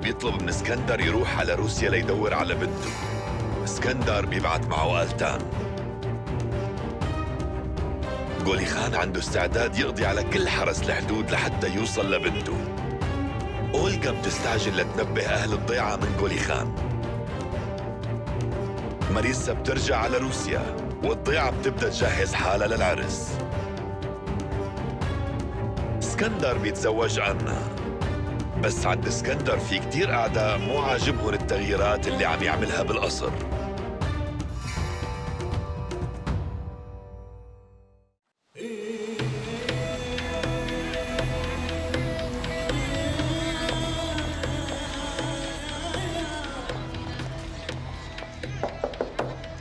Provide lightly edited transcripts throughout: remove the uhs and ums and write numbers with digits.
بيطلب من اسكندر يروح على روسيا ليدور على بنته. اسكندر بيبعت معه آلتان. غولي خان عنده استعداد يقضي على كل حرس الحدود لحتى يوصل لبنته. أولغا بتستعجل لتنبه أهل الضيعة من غولي خان. ماريسا بترجع على روسيا والضيعة بتبدأ تجهز حالها للعرس. اسكندر بيتزوج أنا، بس عند اسكندر في كتير أعداء مو عاجبهم التغييرات اللي عم يعملها بالقصر.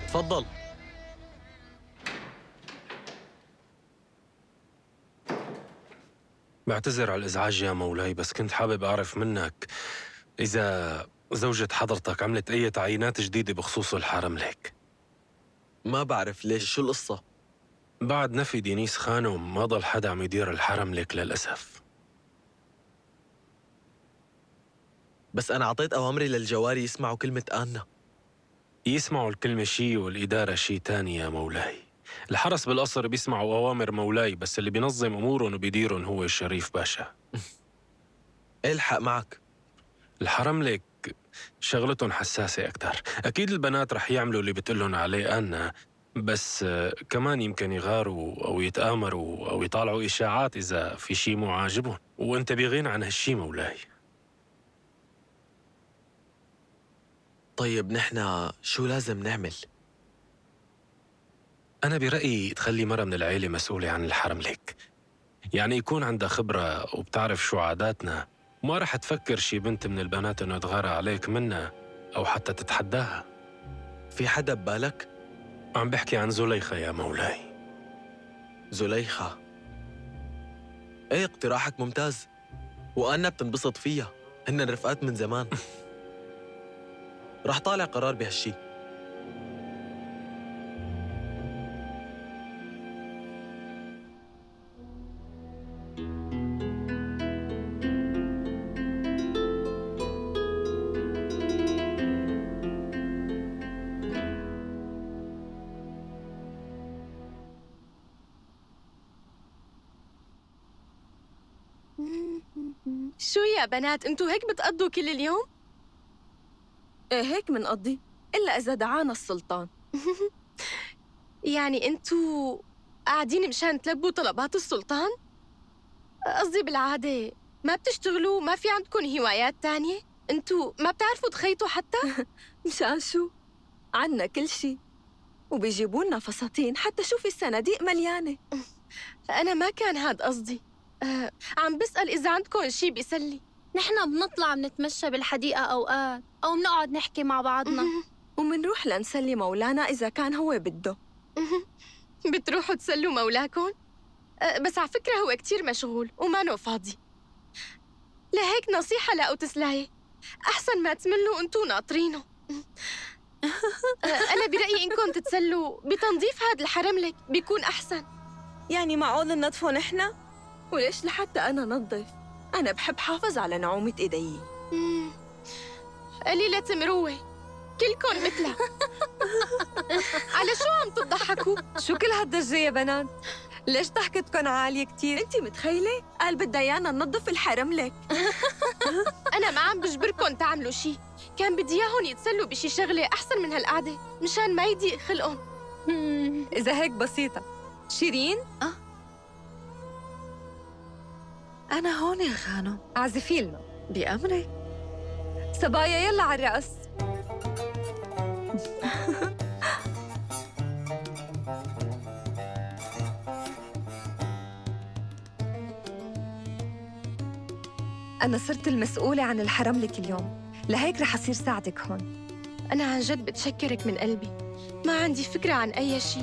تفضل. بعتذر على الإزعاج يا مولاي، بس كنت حابب أعرف منك إذا زوجة حضرتك عملت أي تعيينات جديدة بخصوص الحرم لك. ما بعرف ليش، شو القصة؟ بعد نفي دينيس خانم ما ضل حدا عم يدير الحرم لك للأسف. بس أنا عطيت أوامري للجواري يسمعوا كلمة آنا. يسمعوا الكلمة شي والإدارة شي تاني يا مولاي. الحرس بالقصر بيسمعوا أوامر مولاي، بس اللي بينظم أمورهم وبيديرهم هو الشريف باشا. الحق معك. الحرم لك شغلتهم حساسة أكتر. أكيد البنات رح يعملوا اللي بتقلن عليه أنا، بس كمان يمكن يغاروا أو يتآمروا أو يطالعوا إشاعات إذا في شي مو عاجبهم، وأنت بغين عن هالشي مولاي. طيب نحن شو لازم نعمل؟ أنا برأيي تخلي مرة من العيلة مسؤولة عن الحرم لك، يعني يكون عندها خبرة وبتعرف شو عاداتنا، وما رح تفكر شي بنت من البنات إنه تغارى عليك منها أو حتى تتحداها. في حدا ببالك؟ عم بحكي عن زليخة يا مولاي. زليخة؟ ايه، اقتراحك ممتاز، وأنا بتنبسط فيها، هن رفقات من زمان. رح طالع قرار بهالشي. شو يا بنات، انتو هيك بتقضوا كل اليوم؟ ايه هيك منقضي، إلا إذا دعانا السلطان. يعني انتو قاعدين مشان تلبوا طلبات السلطان؟ قصدي بالعادة ما بتشتغلوا؟ ما في عندكم هوايات تانية؟ انتو ما بتعرفوا تخيطوا حتى؟ مشان شو؟ عنا كل شي، وبيجيبوا لنا فساتين حتى شوفي الصناديق مليانة. أنا ما كان هاد قصدي. عم بسأل إذا عندكم شي بيسلي. نحن بنطلع بنتمشى بالحديقة أوقات، أو بنقعد نحكي مع بعضنا. ومنروح لنسلي مولانا إذا كان هو بده. بتروحوا تسلوا مولاكم؟ بس على فكرة هو كتير مشغول ومانو فاضي، لهيك نصيحة لقوا سلاية، أحسن ما تملوا أنتو ناطرينه. أنا برأيي إنكم تتسلوا بتنظيف هاد الحرم لك بيكون أحسن. يعني معقول ننظفه نحن؟ وليش لحتى أنا نظف؟ أنا بحب حافظ على نعومة إيدي. قليلة مروة، كلكن مثلها. على شو عم تضحكوا؟ شو كل هالضجة يا بنات؟ ليش ضحكتكن عالية كتير؟ أنت متخيلة؟ قال بدها يانا ننظف الحرم لك. أنا ما عم بجبركن تعملوا شي، كان بدي إياهم يتسلوا بشي شغلة أحسن من هالقعدة مشان ما يضيق خلقن. إذا هيك بسيطة. شيرين؟ أنا هون يا خانم. اعزفي لنا. بأمرك. صبايا يلا على الرقص. أنا صرت المسؤولة عن الحرم لك اليوم، لهيك رح أصير ساعدك هون. أنا عن جد بتشكرك من قلبي، ما عندي فكرة عن أي شي،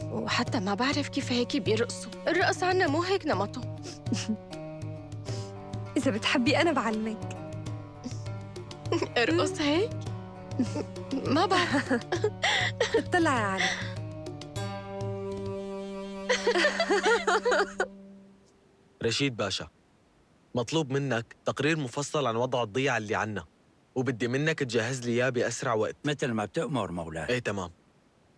وحتى ما بعرف كيف هيك بيرقصوا. الرقص عنا مو هيك نمطه. إذا بتحبي أنا بعلمك. ارقص هيك؟ ما بعرف. اطلعي علي. رشيد باشا، مطلوب منك تقرير مفصل عن وضع الضيعة اللي عنا، وبدي منك تجهز لي إياه بأسرع وقت. مثل ما بتأمر مولاي. إيه تمام.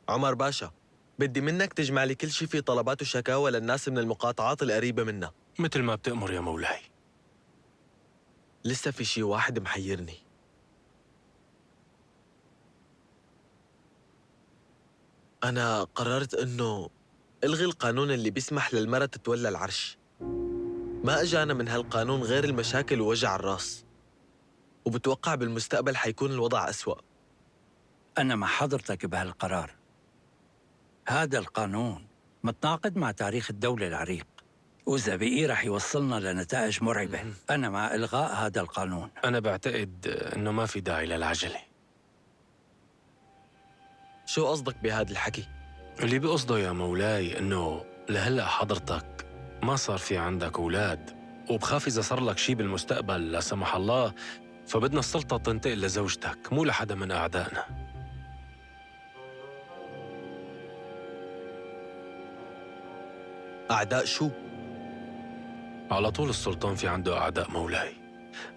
عمر باشا، بدي منك تجمع لي كل شيء في طلبات وشكاوى للناس من المقاطعات القريبة منا. مثل ما بتأمر يا مولاي. لسه في شيء واحد محيرني. أنا قررت إنه إلغي القانون اللي بيسمح للمرأة تتولى العرش. ما أجانا من هالقانون غير المشاكل ووجع الراس، وبتوقع بالمستقبل حيكون الوضع أسوأ. أنا مع حضرتك بهالقرار. هذا القانون متناقض مع تاريخ الدولة العريق، وإذا بقي رح يوصلنا لنتائج مرعبة. أنا مع إلغاء هذا القانون. أنا بعتقد إنه ما في داعي للعجلة. شو قصدك بهذا الحكي؟ اللي بقصده يا مولاي إنه لهلأ حضرتك ما صار في عندك أولاد، وبخاف إذا صار لك شي بالمستقبل لا سمح الله، فبدنا السلطة تنتقل لزوجتك مو لحدا من أعدائنا. أعداء شو؟ على طول السلطان في عنده أعداء مولاي.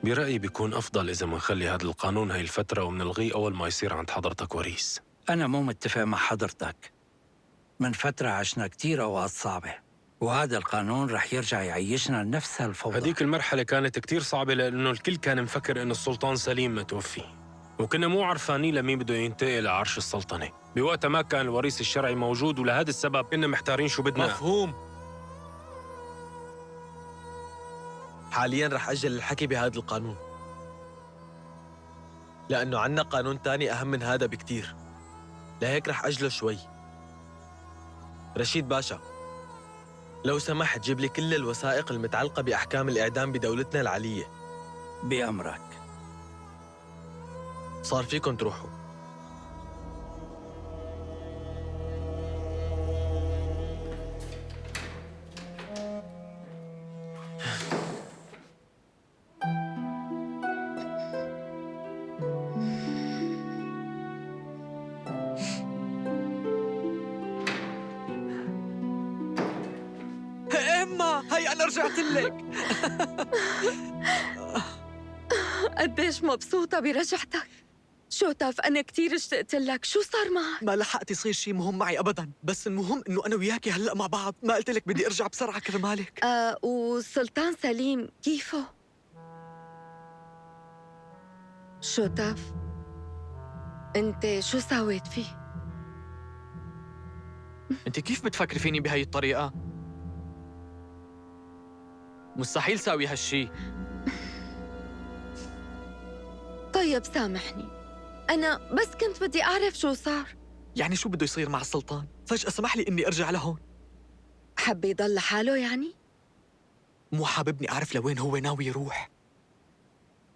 برأيي بيكون أفضل إذا منخلي هذا القانون هاي الفترة ومنلغيه أول ما يصير عند حضرتك وريث. أنا مو متفق مع حضرتك. من فترة عشنا كتير أوقات صعبة، وهذا القانون رح يرجع يعيشنا نفس هالفوضى. هديك المرحلة كانت كتير صعبة لأنه الكل كان مفكر إنه السلطان سليم متوفي، وكنا مو عرفانين لمين بده ينتقل لعرش السلطنة. بوقتها ما كان الوريث الشرعي موجود، ولهذا السبب كنا محتارين شو بدنا. مفهوم. حالياً رح أجل الحكي بهذا القانون، لأنه عنا قانون تاني أهم من هذا بكتير، لهيك رح أجله شوي. رشيد باشا، لو سمحت جيب لي كل الوثائق المتعلقة بأحكام الإعدام بدولتنا العلية. بأمرك. صار فيكم تروحوا. إما هي أنا رجعت لك. قديش مبسوطة برجعتك. شوتاف، أنا كتير اشتقت لك. شو صار معك؟ ما لحقت يصير شيء مهم معي أبداً، بس المهم إنه أنا وياكي هلأ مع بعض. ما قلت لك بدي أرجع بسرعة كرمالك. والسلطان سليم كيفه؟ شوتاف، أنت شو سويت فيه؟ انت كيف بتفكري فيني بهاي الطريقة؟ مستحيل ساوي هالشي. طيب سامحني، أنا بس كنت بدي أعرف شو صار. يعني شو بده يصير مع السلطان؟ فجأة سمح لي إني أرجع لهون. حب يضل لحاله يعني؟ مو حاببني أعرف لوين هو ناوي يروح.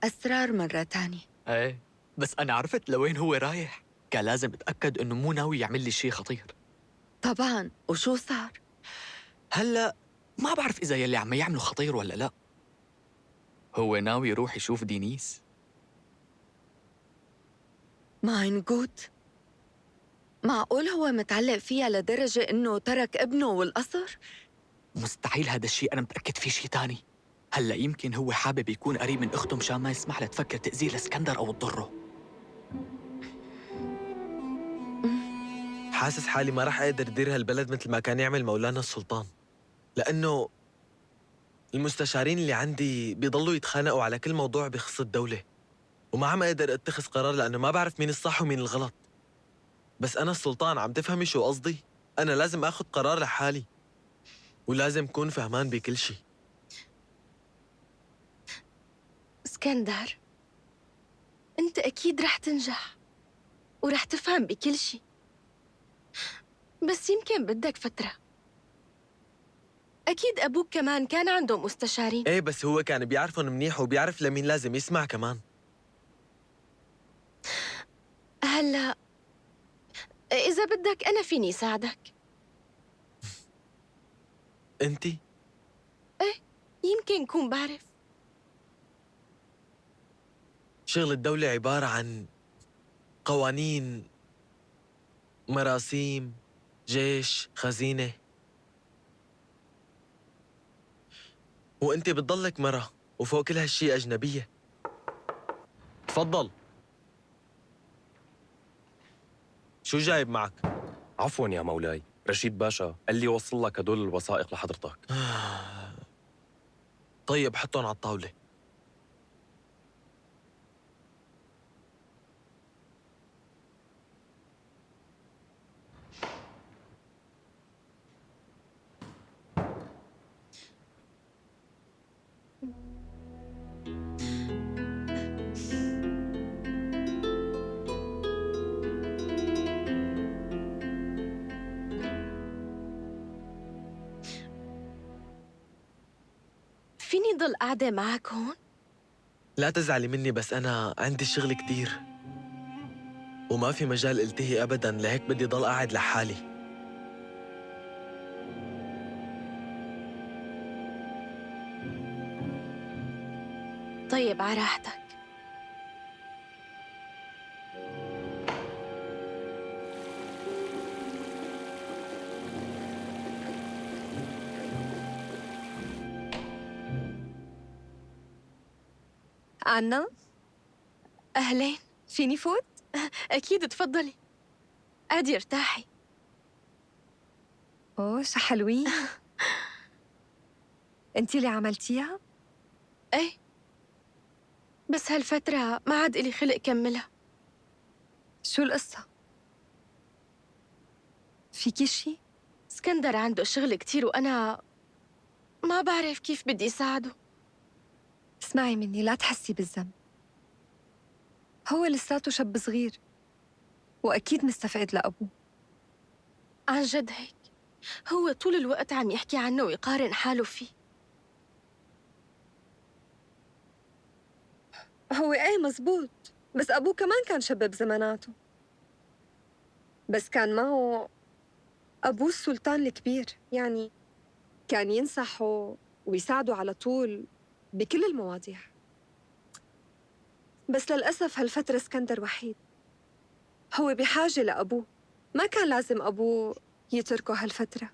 أسرار مرة تانية. ايه، بس أنا عرفت لوين هو رايح. كان لازم أتأكد إنه مو ناوي يعمل لي شيء خطير. طبعاً، وشو صار؟ هلأ ما بعرف إذا يلي عم يعمله خطير ولا لا. هو ناوي يروح يشوف دينيس. ماين جود، معقول هو متعلق فيها لدرجة إنه ترك ابنه والقصر؟ مستحيل هذا الشيء، أنا متأكد في شيء تاني. هلأ يمكن هو حابب يكون قريب من أخته مشان ما يسمح لها تفكر تأذيه لاسكندر أو تضره. حاسس حالي ما رح أقدر أدير هالبلد مثل ما كان يعمل مولانا السلطان، لأنه المستشارين اللي عندي بيضلوا يتخانقوا على كل موضوع بخص الدولة، وما عم أقدر أتخذ قرار لأنه ما بعرف مين الصح ومين الغلط. بس أنا السلطان، عم تفهمي شو قصدي؟ أنا لازم أخذ قرار لحالي، ولازم أكون فهمان بكل شيء. اسكندر، أنت أكيد رح تنجح ورح تفهم بكل شيء، بس يمكن بدك فترة. أكيد أبوك كمان كان عنده مستشارين. إيه، بس هو كان بيعرفهم منيح وبيعرف لمين لازم يسمع كمان. هلأ إذا بدك أنا فيني ساعدك. أنتي؟ إيه، يمكن كون بعرف. شغل الدولة عبارة عن قوانين، مراسيم، جيش، خزينة، وأنت بتضلك مرة وفوق كل هالشي أجنبية. تفضل. شو جايب معك؟ عفواً يا مولاي، رشيد باشا قال لي وصل لك هدول الوثائق لحضرتك. طيب حطهم على الطاولة. فيني ضل قاعدة معك هون؟ لا تزعلي مني، بس أنا عندي شغل كتير وما في مجال التهي أبداً، لهيك بدي ضل قاعد لحالي. طيب على راحتك. عنا؟ أهلين. فيني فوت؟ أكيد، تفضلي. قاعدي ارتاحي. أوه شو حلوين. أنتِ اللي عملتيها؟ إيه، بس هالفترة ما عاد إلي خلق كملها. شو القصة؟ فيكي شي؟ اسكندر عنده شغل كتير وأنا ما بعرف كيف بدي ساعده. اسمعي مني، لا تحسي بالذنب. هو لساته شاب صغير وأكيد مستفقد لأبوه. عن جد هيك، هو طول الوقت عم يحكي عنه ويقارن حاله فيه. هو ايه مزبوط، بس أبوه كمان كان شاب بزماناته، بس كان معه أبوه السلطان الكبير، يعني كان ينصحه ويساعده على طول بكل المواضيع. بس للأسف هالفترة اسكندر وحيد، هو بحاجة لأبوه، ما كان لازم أبوه يتركه هالفترة.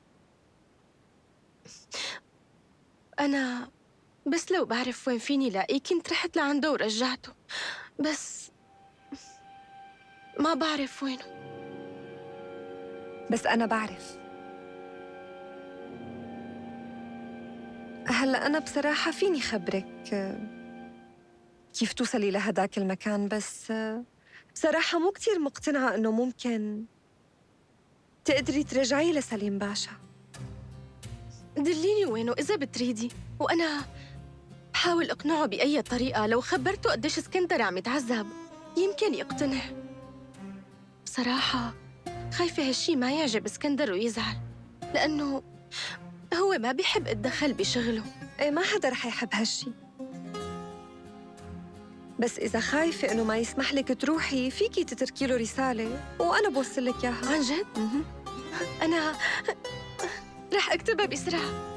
أنا بس لو بعرف وين فيني لاقيه كنت رحت لعنده ورجعته، بس ما بعرف وينه. بس أنا بعرف. هلأ أنا بصراحة فيني خبرك كيف توصلي لهداك المكان، بس بصراحة مو كتير مقتنعة إنه ممكن تقدري ترجعي لسليم باشا. دليني وينه إذا بتريدي، وأنا بحاول أقنعه بأي طريقة. لو خبرته قديش اسكندر عم يتعذب يمكن يقتنع. بصراحة خايفة هالشي ما يعجب اسكندر ويزعل، لأنه هو ما بيحب اتدخل بشغله. إيه، ما حدا رح يحب هالشي، بس إذا خايفة إنه ما يسمح لك تروحي فيكي تتركي له رسالة وأنا بوصل لك إياها. عن جد؟ أنا رح أكتبها بسرعة.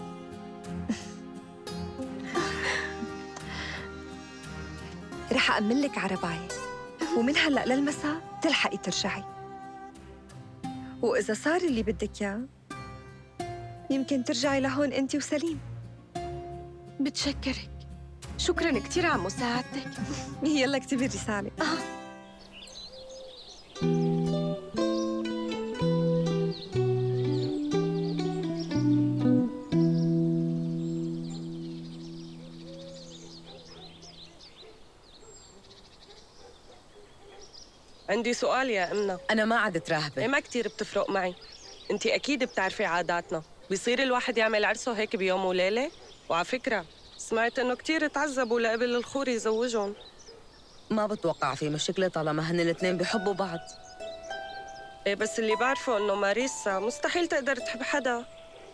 رح أأمن لك عرباية، ومن هلأ للمساء تلحقي ترجعي، وإذا صار اللي بدك إياه يمكن ترجعي لهون أنت وسليم. بتشكرك، شكراً كتير على مساعدتك. يلا اكتبي الرسالة. عندي سؤال يا أمنا. أنا ما عدت راهبة. ما كتير بتفرق معي. أنتي أكيد بتعرفي عاداتنا، بيصير الواحد يعمل عرسه هيك بيوم وليلة؟ وعلى فكرة سمعت إنه كتير تعذبوا لقبل الخور يزوجهم. ما بتوقع في مشكلة طالما هن الاثنين بيحبوا بعض. إيه، بس اللي بعرفه إنه ماريسا مستحيل تقدر تحب حدا،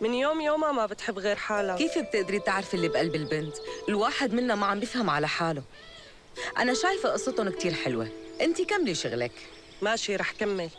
من يومها ما بتحب غير حالها. كيف بتقدري تعرفي اللي بقلب البنت؟ الواحد منا ما عم بيفهم على حاله. أنا شايفة قصتهم كتير حلوة، أنتي كملي شغلك. ماشي، رح كمل.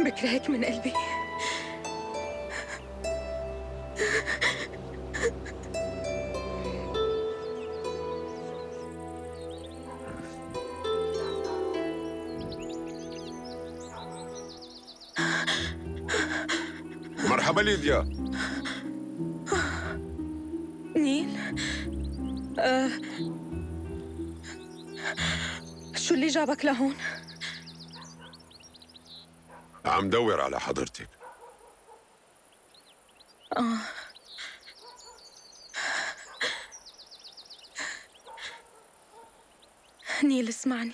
بكرهك من قلبي. مرحبا ليديا. نيل، شو اللي جابك لهون؟ عم دور على حضرتك. نيل اسمعني،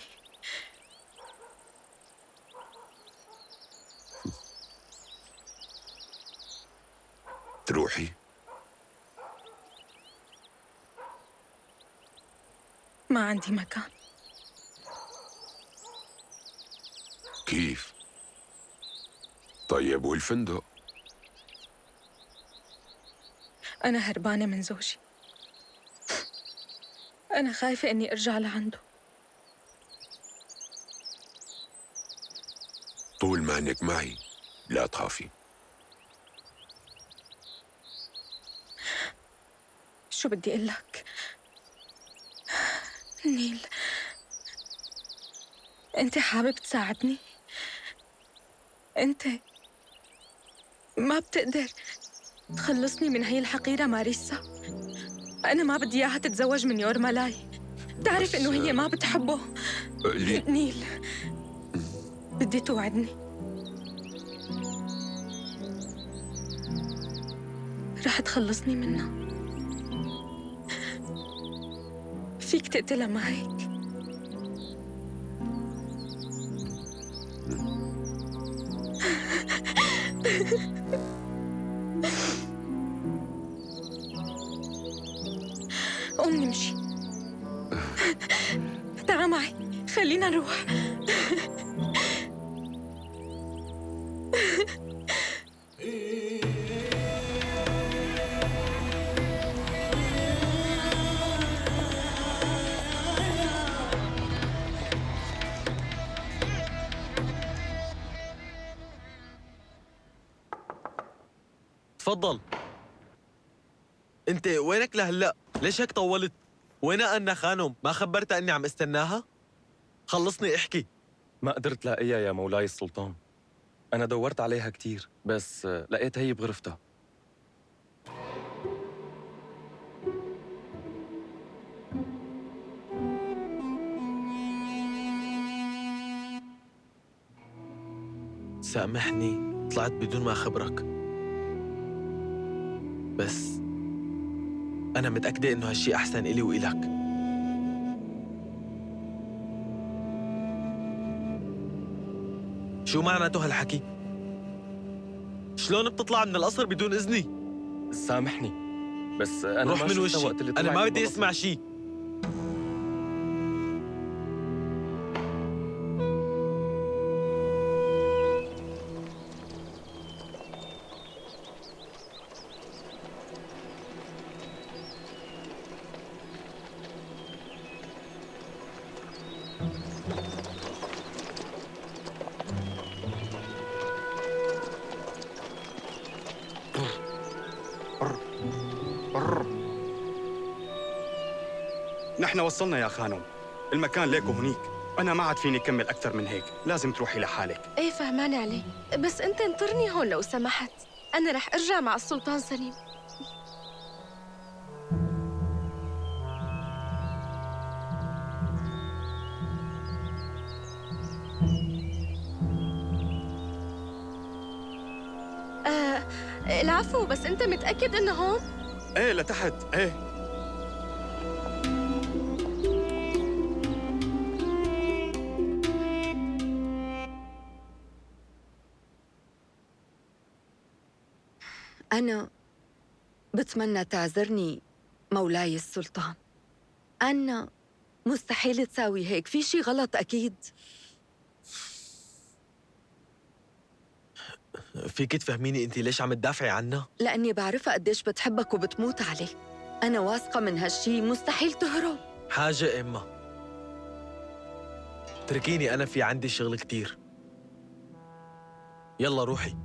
تروحي؟ ما عندي مكان. كيف؟ طيب والفندق؟ أنا هربانة من زوجي. أنا خايفة إني أرجع لعنده. طول ما انك معي لا تخافي. شو بدي أقول لك؟ نيل، أنت حابب تساعدني؟ أنت ما بتقدر تخلصني من هي الحقيرة ماريسا. أنا ما بدي إياها تتزوج من يور مالاي. بتعرف إنه هي ما بتحبه. نيل، بدي توعدني رح تخلصني منها. فيك تقتلها ما هيك؟ قوم نمشي. تعا معي، خلينا نروح. تفضل. انت وينك لهلا؟ ليش هيك طولت؟ وينها أنا خانم؟ ما خبرتها اني عم استناها؟ خلصني احكي. ما قدرت لاقيها يا مولاي السلطان. أنا دورت عليها كتير بس لقيت هي بغرفتها. سامحني، طلعت بدون ما أخبرك، بس أنا متأكدة إنه هالشي أحسن إلي وإلك. شو معناته هالحكي؟ شلون بتطلع من القصر بدون إذني؟ سامحني بس أنا روح ما من شفتها وشي، وقت اللي أنا طلعت ما من بدي القصر. أسمع شي. نحن وصلنا يا خانم. المكان ليك وهنيك. أنا ما عاد فيني كمل أكثر من هيك. لازم تروحي لحالك. ايه فهمان علي، بس انت انطرني هون لو سمحت. انا رح ارجع مع السلطان سليم. العفو، بس انت متأكد انه هون؟ ايه لتحت، ايه. أنا بتمنى تعذرني مولاي السلطان. أنا مستحيل تساوي هيك، في شي غلط أكيد. فيك تفهميني انت ليش عم تدافعي عنها؟ لأني بعرفها قديش بتحبك وبتموت عليك. أنا واثقة من هالشي، مستحيل تهرب. حاجة إما تركيني، أنا في عندي شغل كتير. يلا روحي.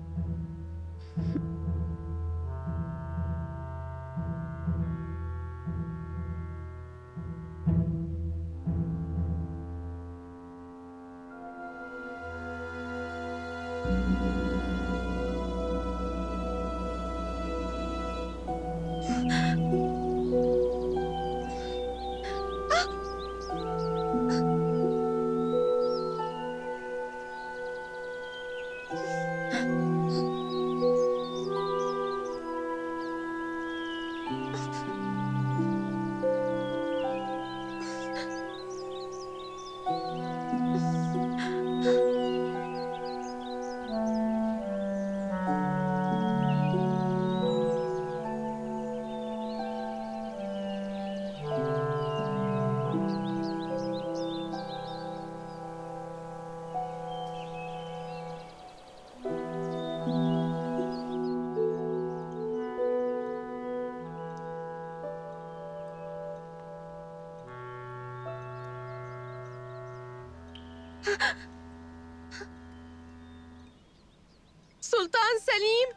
سلطان سليم،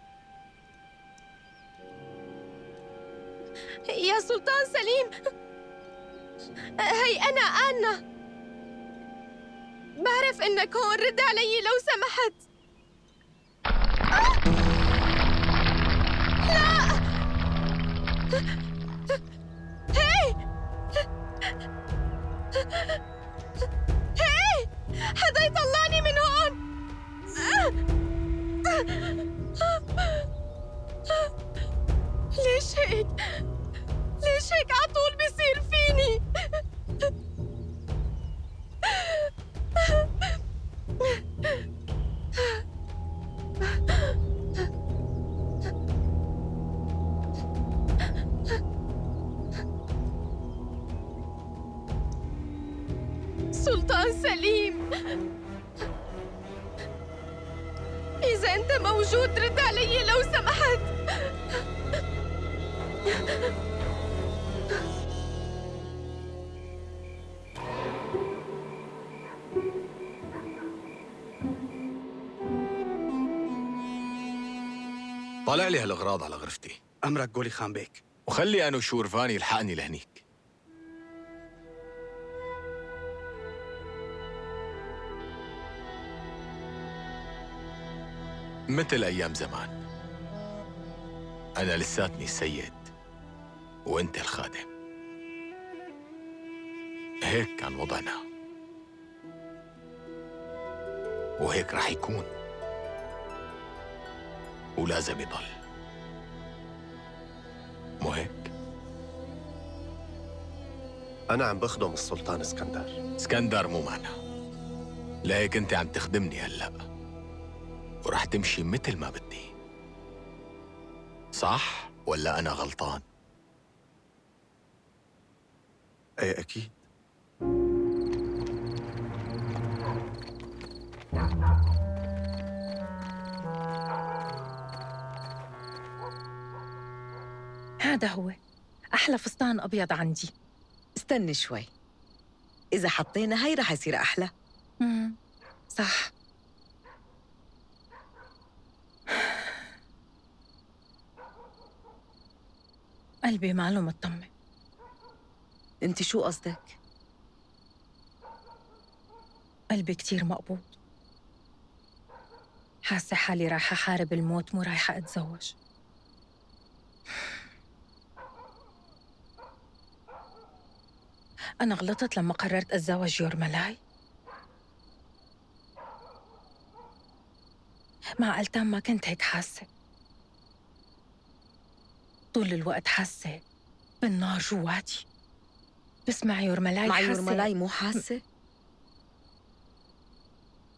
يا سلطان سليم، هي أنا آنا. بعرف إنك هون، رد علي لو سمحت. لا، هي حدا يطلعني من هون. ليش هيك؟ ليش هيك على طول بيصير فيني؟ سلطان سليم، إذا أنت موجود رد علي لو سمحت. طالع لي هالأغراض على غرفتي. أمرك غولي خان بيك. وخلي أنو شورفاني يلحقني لهنيك. مثل أيام زمان، أنا لساتني السيد وأنت الخادم. هيك كان وضعنا، وهيك رح يكون، ولازم يضل. مو هيك؟ أنا عم بخدم السلطان اسكندر. اسكندر مو معنا، لهيك أنت عم تخدمني هلأ، ورح تمشي مثل ما بدي. صح ولا أنا غلطان؟ إيه أكيد. هذا هو أحلى فستان أبيض عندي. استني شوي، إذا حطينا هاي رح يصير أحلى. صح. قلبي ماله مطمن. انت شو قصدك؟ قلبي كتير مقبوض، حاسة حالي رايحة أحارب الموت، مو رايحة أتزوج. أنا غلطت لما قررت أتزوج يورملاي. مع ألتام ما كنت هيك حاسة، طول الوقت حاسة بالنار جواتي. بس مع يورملاي مع يورملاي مو حاسة؟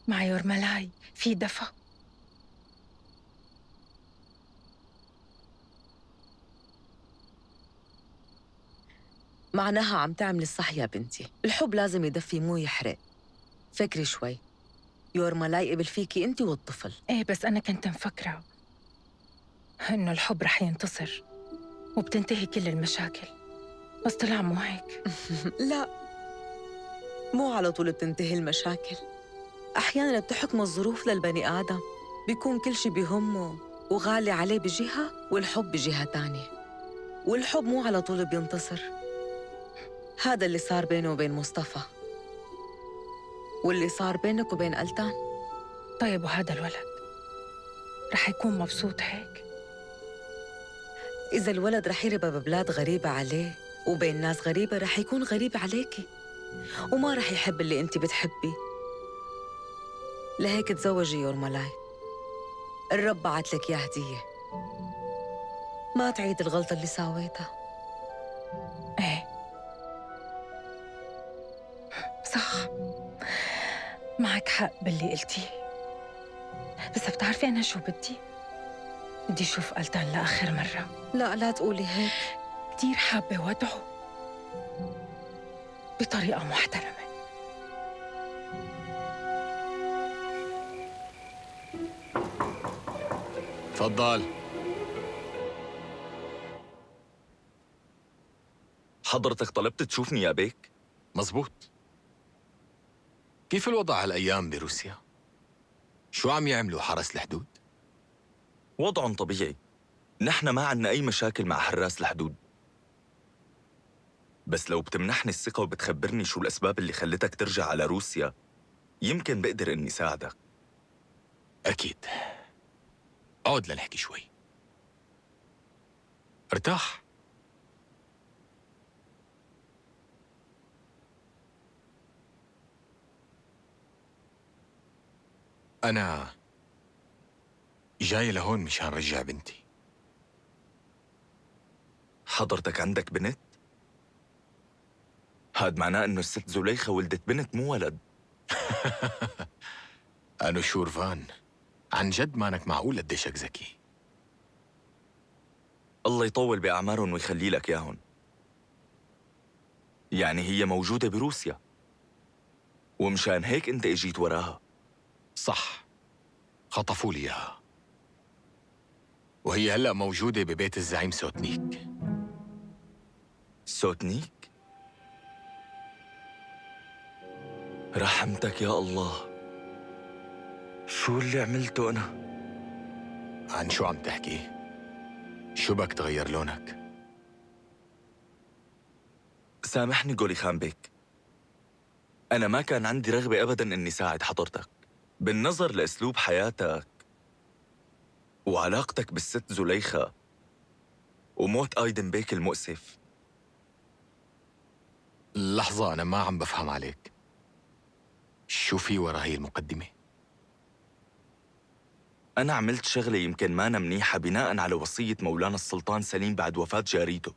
مع يورملاي في دفى. معناها عم تعملي الصح يا بنتي، الحب لازم يدفي مو يحرق. فكري شوي، يورملاي قبل فيكي انت والطفل. ايه بس أنا كنت مفكرة إنه الحب رح ينتصر وبتنتهي كل المشاكل، بس طلع مو هيك. لا، مو على طول بتنتهي المشاكل. أحياناً بتحكم الظروف للبني آدم، بيكون كل شي بيهمه وغالي عليه بجهة والحب بجهة تانية، والحب مو على طول بينتصر. هذا اللي صار بينه وبين مصطفى، واللي صار بينك وبين ألتان. طيب وهذا الولد رح يكون مبسوط هيك؟ إذا الولد رح يربى ببلاد غريبة عليه وبين ناس غريبة، رح يكون غريب عليكي وما رح يحب اللي انت بتحبي. لهيك تزوجي يورملاي، الرب بعت لك يا هدية، ما تعيد الغلطة اللي ساويتها. ايه صح، معك حق باللي قلتيه، بس بتعرفي أنا شو بدي أشوف ألتان لآخر مرة. لا، لا تقولي هيك. كتير حابة وادعه بطريقة محترمة. تفضل. حضرتك طلبت تشوفني يا بيك؟ مزبوط. كيف الوضع هالأيام بروسيا؟ شو عم يعملوا حرس الحدود؟ وضعهم طبيعي، نحن ما عنا أي مشاكل مع حراس الحدود. بس لو بتمنحني الثقة وبتخبرني شو الأسباب اللي خلتك ترجع على روسيا، يمكن بقدر إني ساعدك. أكيد. اقعد لنحكي شوي. ارتاح. أنا جاي لهون مشان رجع بنتي. حضرتك عندك بنت؟ هاد معناه إنه الست زليخة ولدت بنت مو ولد. أنا شورفان، عن جد مانك معقول قديشك ذكي. الله يطول بأعمارهم ويخلي لك ياهن. يعني هي موجودة بروسيا ومشان هيك أنت إجيت وراها؟ صح، خطفوا لي إياها وهي هلأ موجودة ببيت الزعيم سوتنيك. سوتنيك؟ رحمتك يا الله، شو اللي عملته أنا؟ عن شو عم تحكي؟ شو بك تغير لونك؟ سامحني جولي خان بيك، أنا ما كان عندي رغبة أبداً إني ساعد حضرتك. بالنظر لأسلوب حياتك وعلاقتك بالست زليخة وموت أيدن بيك المؤسف. لحظة، أنا ما عم بفهم عليك. شو في ورا هي المقدمة؟ أنا عملت شغلة يمكن مانا منيحة بناءً على وصية مولانا السلطان سليم بعد وفاة جاريته.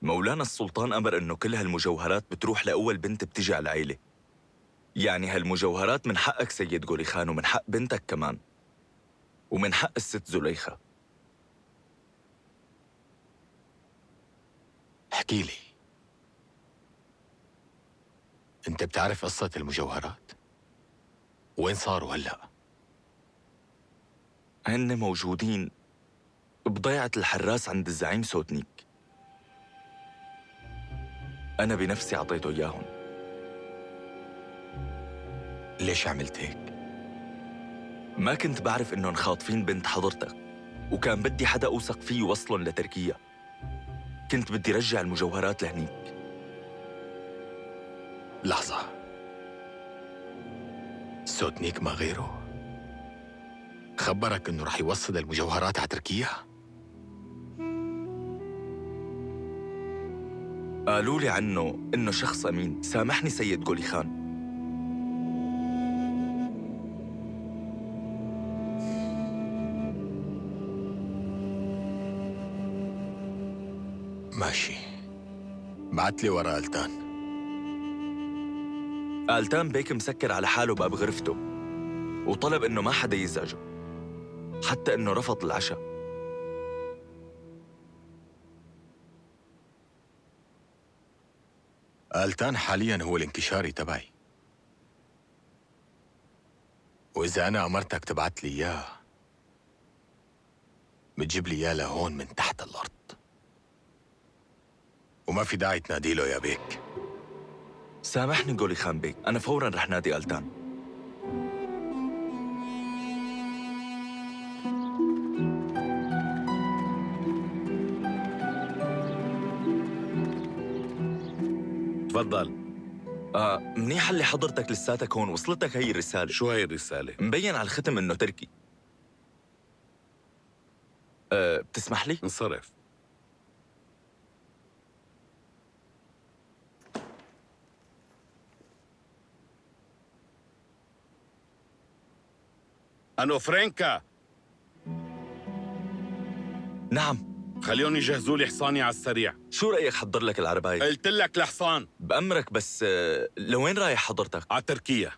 مولانا السلطان أمر إنه كل هالمجوهرات بتروح لأول بنت بتجي على العيلة. يعني هالمجوهرات من حقك سيد جولي خان، ومن حق بنتك كمان، ومن حق الست زليخة. احكي لي، أنت بتعرف قصة المجوهرات؟ وين صاروا هلأ؟ هن موجودين بضيعة الحراس عند الزعيم سوتنيك. أنا بنفسي عطيته إياهم. ليش عملت هيك؟ ما كنت بعرف إنهم خاطفين بنت حضرتك، وكان بدي حدا أوثق فيه يوصلن لتركيا. كنت بدي رجع المجوهرات لهنيك. لحظة، سوتنيك ما غيره خبرك إنه رح يوصل المجوهرات على تركيا؟ قالوا لي عنه إنه شخص أمين. سامحني سيد جولي خان. ماشي، بعت لي ورا ألتان. ألتان بيك مسكر على حاله باب غرفته، وطلب إنه ما حدا يزعجه، حتى إنه رفض العشاء. ألتان حالياً هو الانكشاري تبعي، وإذا أنا أمرتك تبعت لي إياه بتجيب لي إياه لهون من تحت الأرض. وما في داعي تناديله يا بيك. سامحني قولي خان بيك، أنا فوراً رح نادي ألتان. تفضل. منيح اللي حضرتك لساتك هون، وصلتك هي الرسالة. شو هي الرسالة؟ مبين على الختم إنه تركي. بتسمح لي؟ انصرف. أنو فرانكا. نعم. خليهم يجهزوا لي حصاني على السريع. شو رأيك حضر لك العرباية؟ قلت لك الحصان. بأمرك، بس لوين رايح حضرتك؟ على تركيا.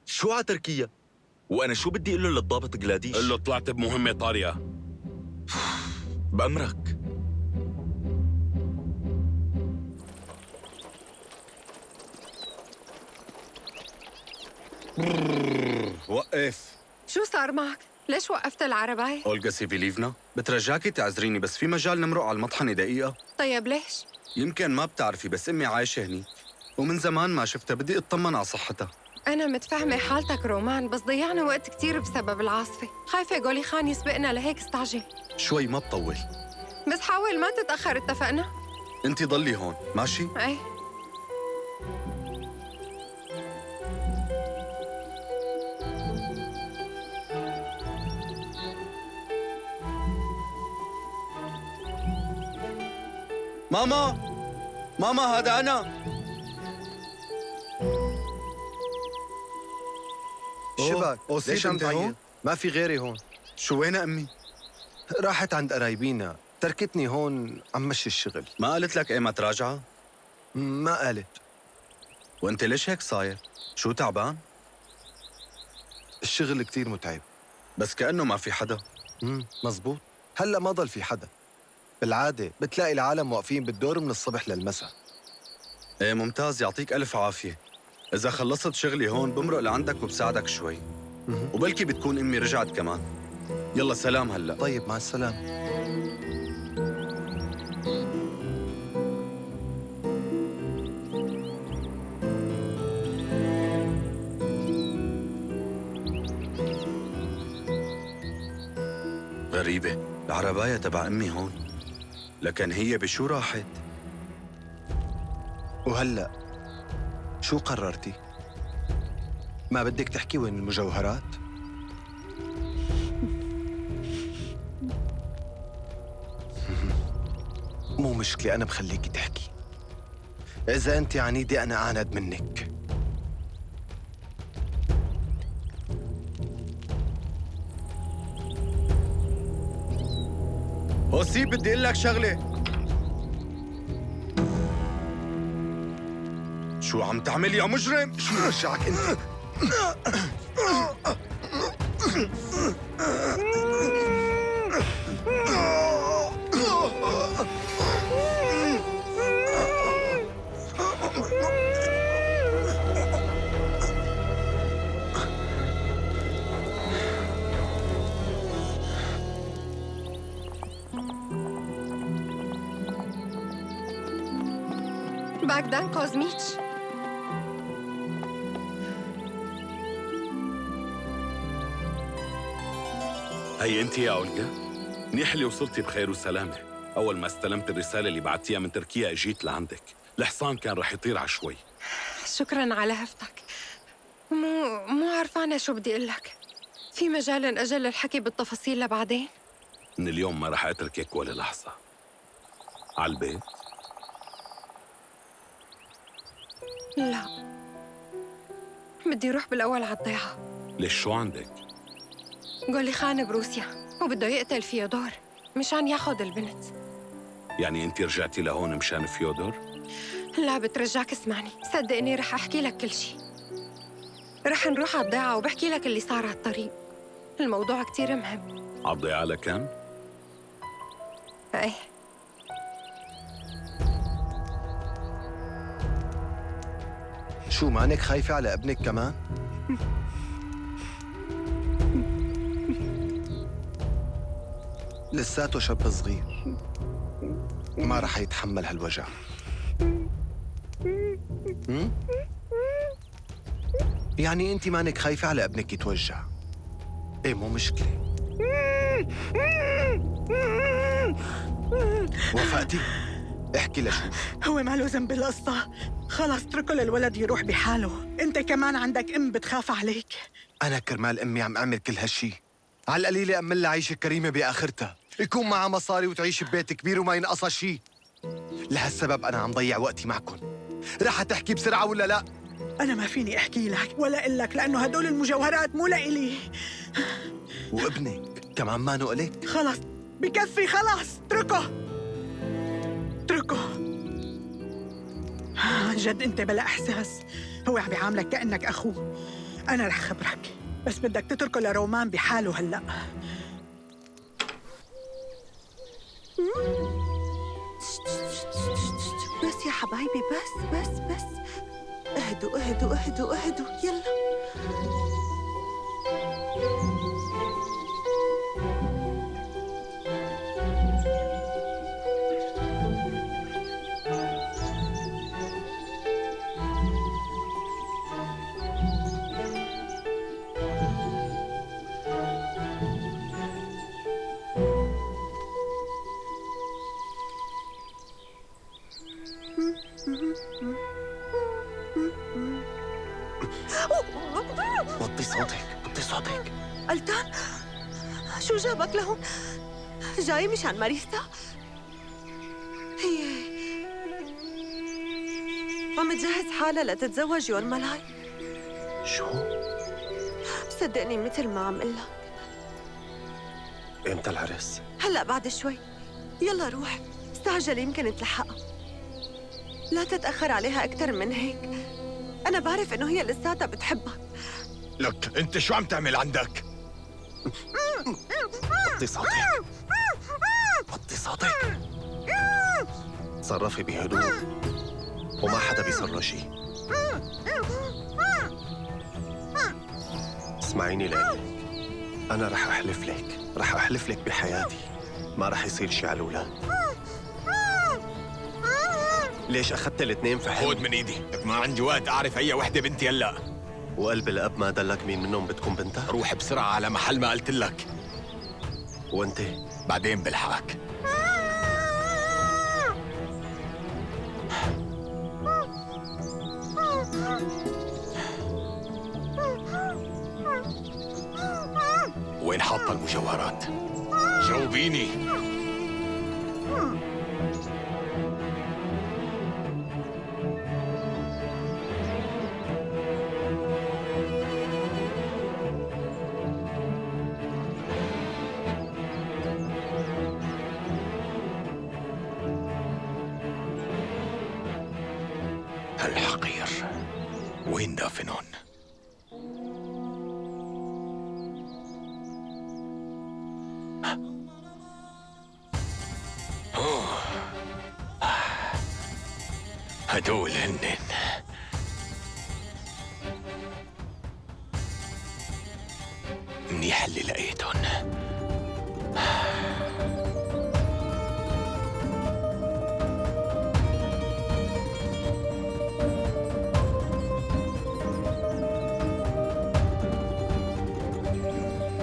شو على تركيا؟ وأنا شو بدي أقول له للضابط قلاديش؟ قل له طلعت بمهمة طارئة. بأمرك. وقف. شو صار معك؟ ليش وقفت العرباية؟ أولغا سيفيليفنا، بترجاكي تعذريني بس في مجال نمرق على المطحنة دقيقة؟ طيب ليش؟ يمكن ما بتعرفي بس أمي عايشة هنيك ومن زمان ما شفتها، بدي أطمن على صحتها. أنا متفهمة حالتك رومان، بس ضيعنا وقت كتير بسبب العاصفة. خايفة قولي خان يسبقنا لهيك استعجل. شوي ما بطول. بس حاول ما تتأخر، اتفقنا؟ أنت ضلي هون، ماشي؟ ايه. ماما ماما هذا أنا. شبك ليش عم تعيط؟ هون؟ ما في غيري هون. شو وين أمي؟ راحت عند قرايبينا، تركتني هون عم مشي الشغل. ما قالت لك ايمت راجعة؟ ما قالت. وانت ليش هيك صاير؟ شو تعبان؟ الشغل كتير متعب. بس كأنه ما في حدا. مزبوط. هلا ما ضل في حدا. بالعادة بتلاقي العالم واقفين بالدور من الصبح للمساء. ايه ممتاز، يعطيك ألف عافية. إذا خلصت شغلي هون بمرق لعندك وبساعدك شوي. وبلكي بتكون أمي رجعت كمان. يلا سلام هلا. طيب مع السلامة. غريبة، العرباية تبع أمي هون، لكن هي بشو راحت؟ وهلأ شو قررتي؟ ما بدك تحكي وين المجوهرات؟ مو مشكلة، أنا بخليكي تحكي. إذا أنت عنيدة أنا أعند منك. هوسي بدي اقول لك شغله. شو عم تعمل يا مجرم؟ شو رجعك انت؟ باغدان كوزميتش. هي انت يا أولغا؟ منيح اللي وصلتي بخير وسلامة. أول ما استلمت الرسالة اللي بعتيها من تركيا اجيت لعندك. الحصان كان رح يطير عشوي. شكراً على هفتك. مو عارفانة شو بدي أقول لك. في مجال نأجل الحكي بالتفاصيل لبعدين؟ من اليوم ما رح أتركك ولا لحظة. على البيت؟ لا، بدي روح بالأول على الضيعة. ليش شو عندك؟ قولي خان بروسيا وبده يقتل فيودور مشان ياخد البنت. يعني انت رجعتي لهون مشان فيودور؟ لا بترجاك اسمعني، صدقني رح أحكي لك كل شي. رح نروح على الضيعة وبحكي لك اللي صار على الطريق. الموضوع كتير مهم. على الضيعة لكان؟ ايه. شو مانك خايفة على ابنك كمان؟ لساته شاب صغير. ما رح يتحمل هالوجع. يعني انت مانك خايفة على ابنك يتوجع؟ ايه مو مشكلة. وافقتي؟ احكي لشوف. هو ما له ذنب بالقصة. خلص اتركوا للولد يروح بحاله. انت كمان عندك ام بتخاف عليك. انا كرمال امي عم اعمل كل هالشي. على القليلة امن لها عيشة كريمة باخرتها، يكون معها مصاري وتعيش ببيت كبير وما ينقصها شي. لهالسبب انا عم ضيع وقتي معكم. رح تحكي بسرعة ولا لا؟ أنا ما فيني أحكي لك ولا أقول لك لأنه هدول المجوهرات مو لإلي. وابنك كمان ما نقلك؟ خلص بكفي، خلص اتركه. عن جد أنت بلا إحساس. هو عم بيعاملك كأنك أخوه. أنا رح خبرك، بس بدك تتركه لرومان بحاله هلأ. بس يا حبايبي، بس اهدوا اهدوا اهدوا اهدوا، يلا. وطي صوتك. ألتان، شو جابك لهون؟ جاي مشان ماريستا؟ هي عم تجهز حالها لتتزوج يور ملاي. شو؟ صدقني مثل ما عم قلك. امتى العرس؟ هلأ بعد شوي. يلا روح، استعجل يمكن تلحقها. لا تتأخر عليها أكثر من هيك. أنا بعرف إنه هي لساتها بتحبك. لك انت شو عم تعمل عندك؟ وطي صوتك. تصرفي بهدوء وما حدا بيصير له شيء. اسمعيني ليلى، أنا رح أحلف لك بحياتي ما رح يصير شيء على الأولاد. ليش أخذت الاثنين في حلم؟ خود من ايدي، لك ما عندي وقت اعرف اي وحده بنتي هلا. وقلب الأب ما دلك مين منهم بتكون بنتها؟ روح بسرعه على محل ما قلت لك. وانت؟ بعدين بلحقك. وين حاطه المجوهرات؟ جاوبيني. الحقير وين دافنون؟ هدول هنن. منيح اللي لقيتهم.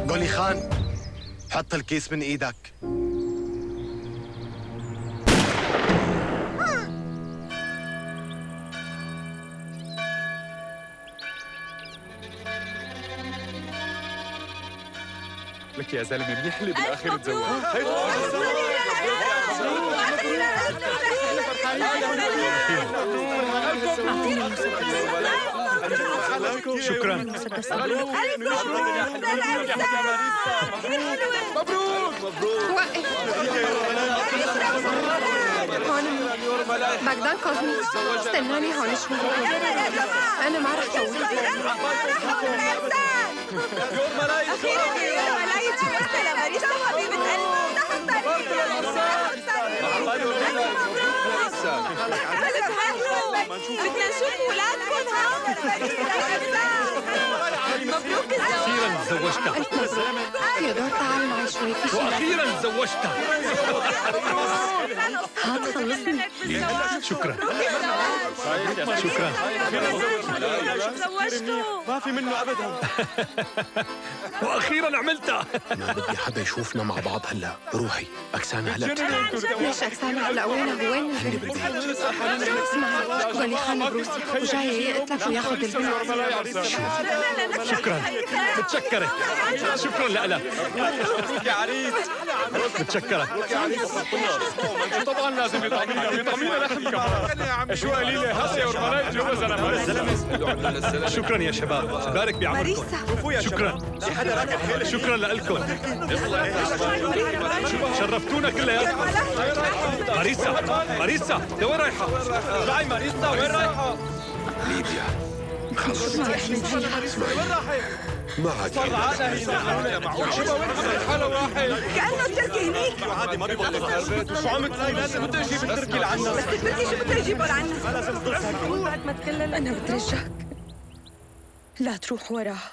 غولي خان، حط الكيس من ايدك. لك يا زلمه منيح اللي بالاخر تزوج. شكرا. بغداد كاظمي، استناني هون شوي. أنا ما رح طول. حبيبة قلبي. عريسة. بدنا نشوف ولادكم مبروك الزواج. أخيراً تزوجتها. تيودور تعال معي شوي في شي. وأخيراً تزوجتها. هات خلصني. شكراً. شكراً. ما في منه أبداً. وأخيراً عملتها. ما بدي حدا يشوفنا مع بعض هلا. روحي أكسانا هلا. ليش أكسانا هلا؟ وينها؟ وين البنت؟ اسمع، ولي خان بروسي وجاي يقتلك وياخذ البنت. شكراً. متشكرة. شكراً لألا. مبروك يا عريس. متشكرة. طبعا لازم يطعمينا لحم كمان. شو قليلة هسه والملايك جوز انا. شكراً يا شباب، بارك بعمركم. شكراً. شكراً لكم. شرفتونا كلياتكم. ماريسا لوين رايحة؟ اسمعي ماريسا وين رايحة؟ ليديا خلص. معك كأنه التركي هنيك. عادي ما بيبطل. شو عم تقولي؟ لازم تجي بالتركي لعنا. بس التركي شو بده يجيبه لعنا؟ لازم تضل ساكت. بعد ما تكلل أنا بترجاك لا تروح وراها.